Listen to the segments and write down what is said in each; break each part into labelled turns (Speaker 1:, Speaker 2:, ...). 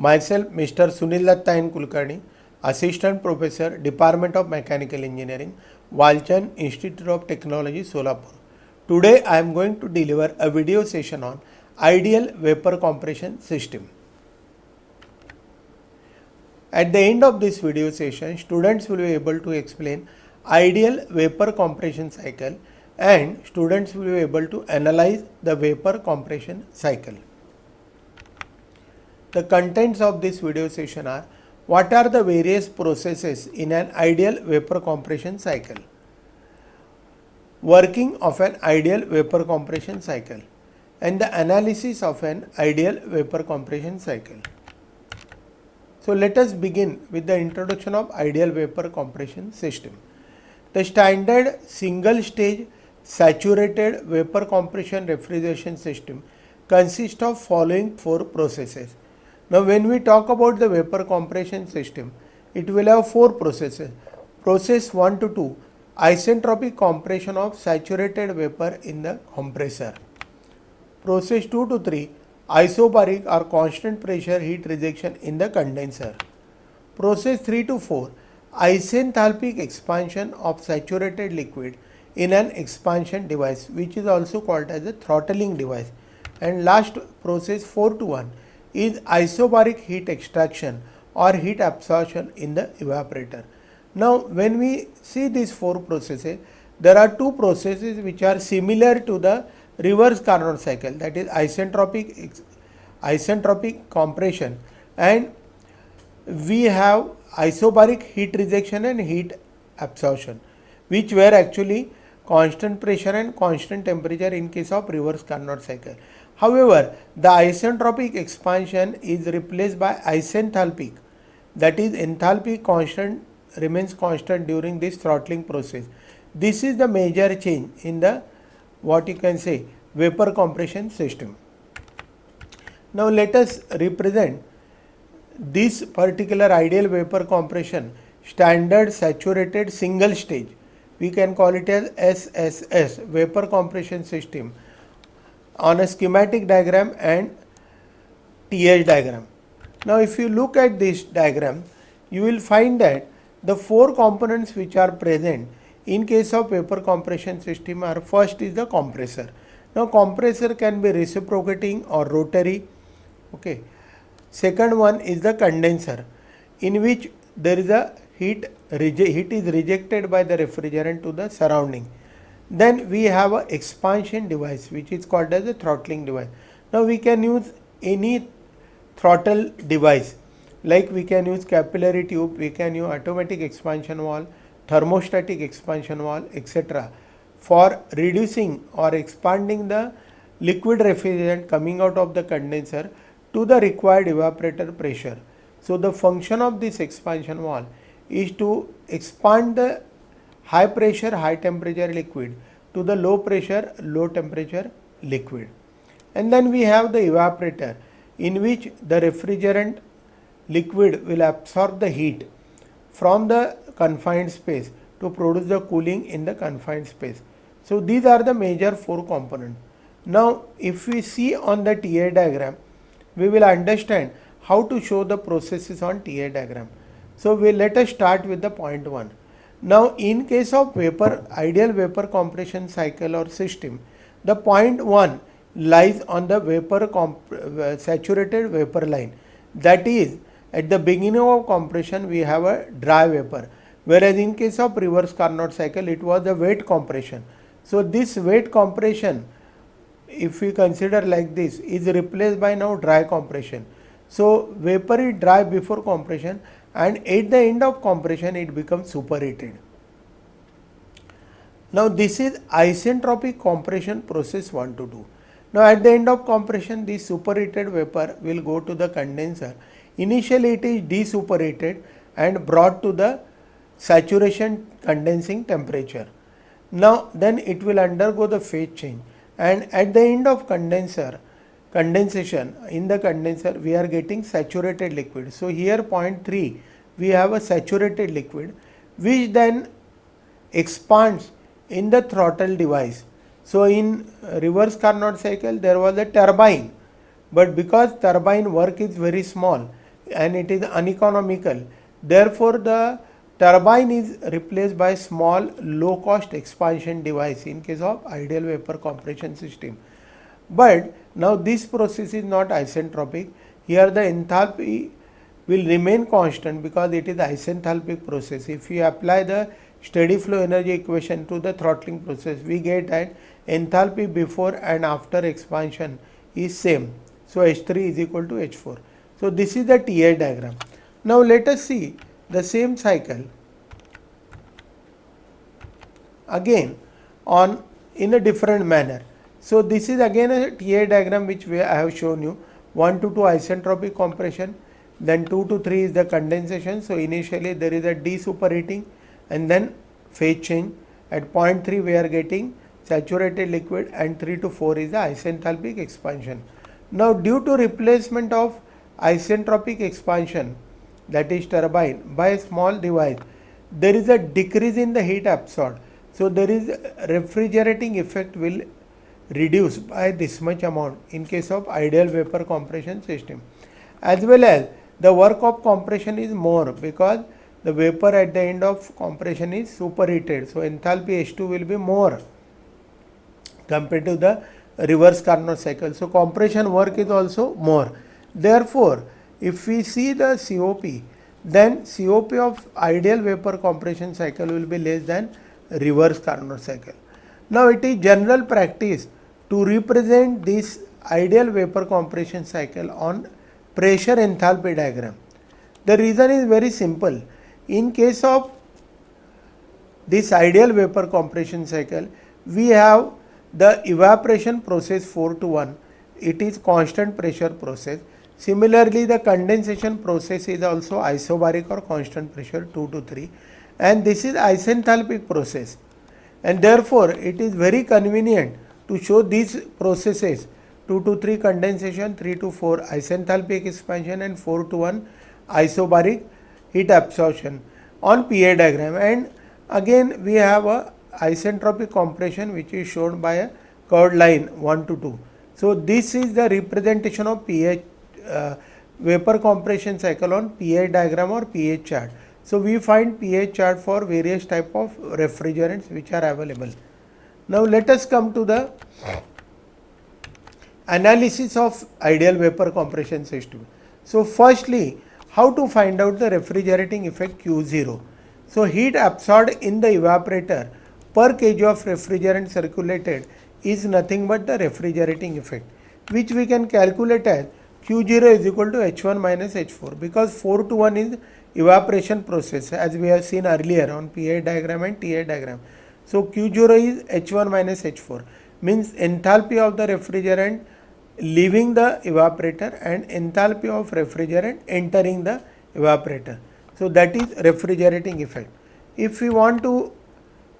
Speaker 1: Myself, Mr. Sunil Datta N. Kulkarni, Assistant Professor, Department of Mechanical Engineering, Walchand Institute of Technology, Solapur. Today I am going to deliver a video session on ideal vapor compression system. At the end of this video session, students will be able to explain ideal vapor compression cycle and students will be able to analyze the vapor compression cycle. The contents of this video session are: what are the various processes in an ideal vapor compression cycle, working of an ideal vapor compression cycle, and the analysis of an ideal vapor compression cycle. So let us begin with the introduction of ideal vapor compression system. The standard single stage saturated vapor compression refrigeration system consists of following four processes. Now when we talk about the vapor compression system, it will have four processes. Process 1 to 2, isentropic compression of saturated vapor in the compressor. Process 2 to 3, isobaric or constant pressure heat rejection in the condenser. Process 3 to 4, isenthalpic expansion of saturated liquid in an expansion device, which is also called as a throttling device. And last process 4 to 1 is isobaric heat extraction or heat absorption in the evaporator. Now when we see these four processes, there are two processes which are similar to the reverse Carnot cycle, that is isentropic compression, and we have isobaric heat rejection and heat absorption, which were actually constant pressure and constant temperature in case of reverse Carnot cycle. However, the isentropic expansion is replaced by isenthalpic, that is enthalpy constant remains constant during this throttling process. This is the major change in the vapor compression system. Now let us represent this particular ideal vapor compression standard saturated single stage. We can call it as SSS, vapor compression system, on a schematic diagram and TH diagram. Now if you look at this diagram, you will find that the four components which are present in case of vapor compression system are: first is the compressor. Now compressor can be reciprocating or rotary. Second one is the condenser, in which there is a heat is rejected by the refrigerant to the surrounding. Then we have an expansion device which is called as a throttling device. Now we can use any throttle device, like we can use capillary tube, we can use automatic expansion valve, thermostatic expansion valve, etc. for reducing or expanding the liquid refrigerant coming out of the condenser to the required evaporator pressure. So the function of this expansion valve is to expand the high pressure, high temperature liquid to the low pressure, low temperature liquid. And then we have the evaporator, in which the refrigerant liquid will absorb the heat from the confined space to produce the cooling in the confined space. So these are the major four components. Now if we see on the TA diagram, we will understand how to show the processes on TA diagram. So let us start with the point 1. Now in case of ideal vapor compression cycle or system, the point 1 lies on the saturated vapor line. That is, at the beginning of compression we have a dry vapor, whereas in case of reverse Carnot cycle it was a wet compression. So this wet compression, if we consider like this, is replaced by now dry compression. So vapor is dry before compression, and at the end of compression it becomes superheated. Now this is isentropic compression process 1 to 2. Now at the end of compression, this superheated vapor will go to the condenser. Initially it is desuperheated and brought to the saturation condensing temperature. Now then it will undergo the phase change, and at the end of condensation in the condenser we are getting saturated liquid. So here point 3 we have a saturated liquid, which then expands in the throttle device. So in reverse Carnot cycle there was a turbine, but because turbine work is very small, and it is uneconomical. Therefore, the turbine is replaced by small low cost expansion device in case of ideal vapor compression system. But now this process is not isentropic. Here the enthalpy will remain constant because it is isenthalpic process. If you apply the steady flow energy equation to the throttling process, we get that enthalpy before and after expansion is same. So H3 is equal to H4. So this is the TI diagram. Now let us see the same cycle again on in a different manner. So this is again a TI diagram which I have shown you. 1 to 2 isentropic compression, then 2 to 3 is the condensation. So initially there is a de-superheating and then phase change. At point 3 we are getting saturated liquid, and 3 to 4 is the isenthalpic expansion. Now due to replacement of isentropic expansion, that is turbine, by a small device, there is a decrease in the heat absorbed. So there is refrigerating effect will reduce by this much amount in case of ideal vapor compression system, as well as the work of compression is more because the vapor at the end of compression is superheated. So enthalpy H2 will be more compared to the reverse Carnot cycle. So compression work is also more. Therefore, if we see the COP, then COP of ideal vapor compression cycle will be less than reverse Carnot cycle. Now it is general practice to represent this ideal vapor compression cycle on pressure enthalpy diagram. The reason is very simple. In case of this ideal vapor compression cycle, we have the evaporation process 4 to 1. It is constant pressure process. Similarly, the condensation process is also isobaric or constant pressure 2 to 3, and this is isenthalpic process, and therefore it is very convenient to show these processes 2 to 3 condensation, 3 to 4 isenthalpic expansion, and 4 to 1 isobaric heat absorption on PI diagram. And again we have a isentropic compression which is shown by a curved line 1 to 2. So this is the representation of PI vapor compression cycle on PI diagram or PI chart. So we find PI chart for various type of refrigerants which are available. Now let us come to the analysis of ideal vapor compression system. So firstly, how to find out the refrigerating effect Q0. So heat absorbed in the evaporator per kg of refrigerant circulated is nothing but the refrigerating effect, which we can calculate as Q0 is equal to H1 minus H4, because 4 to 1 is evaporation process as we have seen earlier on PI diagram and TI diagram. So Q0 is H1 minus H4, means enthalpy of the refrigerant leaving the evaporator and enthalpy of refrigerant entering the evaporator. So that is refrigerating effect. If we want to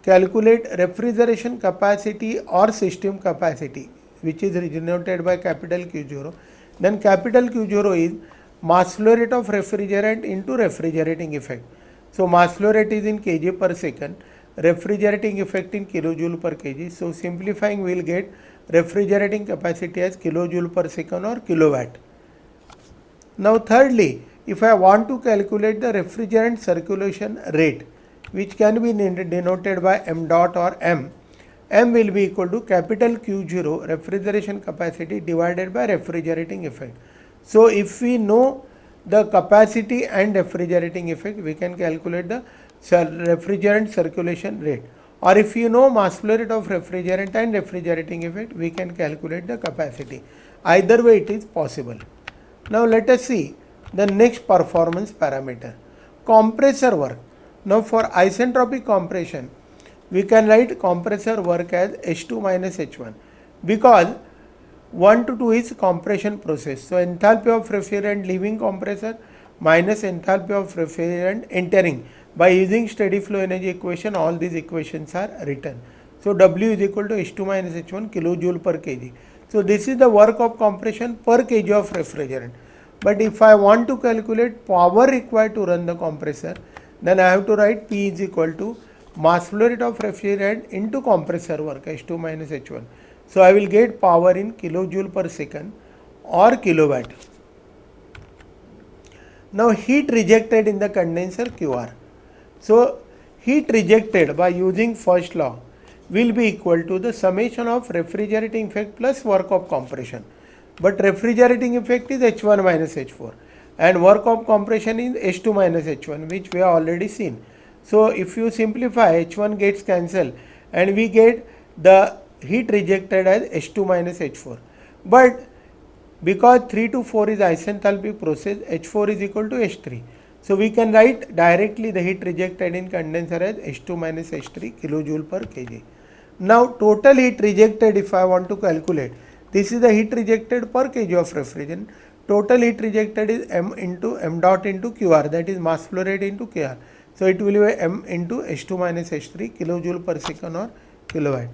Speaker 1: calculate refrigeration capacity or system capacity, which is denoted by capital Q0, then capital Q0 is mass flow rate of refrigerant into refrigerating effect. So mass flow rate is in kg per second, refrigerating effect in kilojoule per kg. So simplifying, we will get refrigerating capacity as kilojoule per second or kilowatt. Now thirdly, if I want to calculate the refrigerant circulation rate, which can be denoted by m dot or m will be equal to capital Q0 refrigeration capacity divided by refrigerating effect. So if we know the capacity and refrigerating effect, we can calculate the refrigerant circulation rate, or if you know mass flow rate of refrigerant and refrigerating effect, we can calculate the capacity. Either way it is possible. Now let us see the next performance parameter, compressor work. Now for isentropic compression, we can write compressor work as H2 minus H1, because 1 to 2 is compression process. So enthalpy of refrigerant leaving compressor minus enthalpy of refrigerant entering. By using steady flow energy equation, all these equations are written. So W is equal to H2 minus H1 kilojoule per kg. So this is the work of compression per kg of refrigerant. But if I want to calculate power required to run the compressor, then I have to write P is equal to mass flow rate of refrigerant into compressor work H2 minus H1. So I will get power in kilojoule per second or kilowatt. Now heat rejected in the condenser QR. So heat rejected by using first law will be equal to the summation of refrigerating effect plus work of compression. But refrigerating effect is H1 minus H4 and work of compression is H2 minus H1, which we have already seen. So if you simplify, H1 gets cancelled and we get the heat rejected as H2 minus H4. But because 3 to 4 is isenthalpic process, H4 is equal to H3. So we can write directly the heat rejected in condenser as H2 minus H3 kilojoule per kg. Now total heat rejected, if I want to calculate, this is the heat rejected per kg of refrigerant. Total heat rejected is m into m dot into QR, that is mass flow rate into Kr. So it will be m into H2 minus H3 kilojoule per second or kilowatt.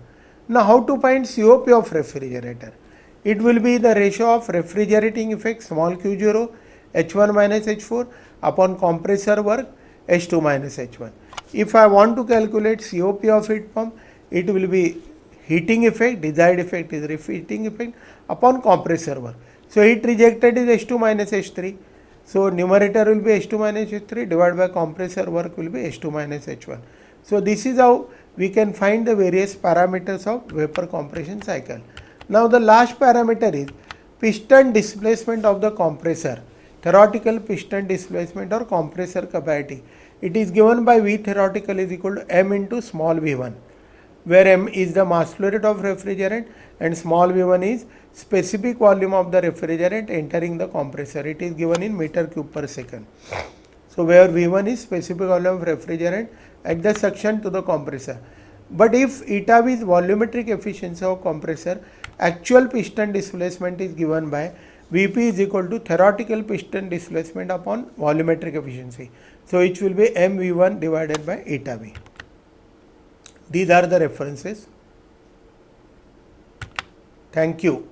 Speaker 1: Now how to find COP of refrigerator? It will be the ratio of refrigerating effect small q0 H1 minus H4 upon compressor work H2 minus H1. If I want to calculate COP of heat pump, it will be heating effect, desired effect is reheating effect upon compressor work. So heat rejected is H2 minus H3. So numerator will be H2 minus H3 divided by compressor work will be H2 minus H1. So this is how we can find the various parameters of vapor compression cycle. Now the last parameter is piston displacement of the compressor, theoretical piston displacement or compressor capacity. It is given by V theoretical is equal to m into small v1, where m is the mass flow rate of refrigerant and small v1 is specific volume of the refrigerant entering the compressor. It is given in meter cube per second. So where v1 is specific volume of refrigerant at the suction to the compressor. But if eta V is volumetric efficiency of compressor, actual piston displacement is given by Vp is equal to theoretical piston displacement upon volumetric efficiency. So it will be mv1 divided by eta V. These are the references. Thank you.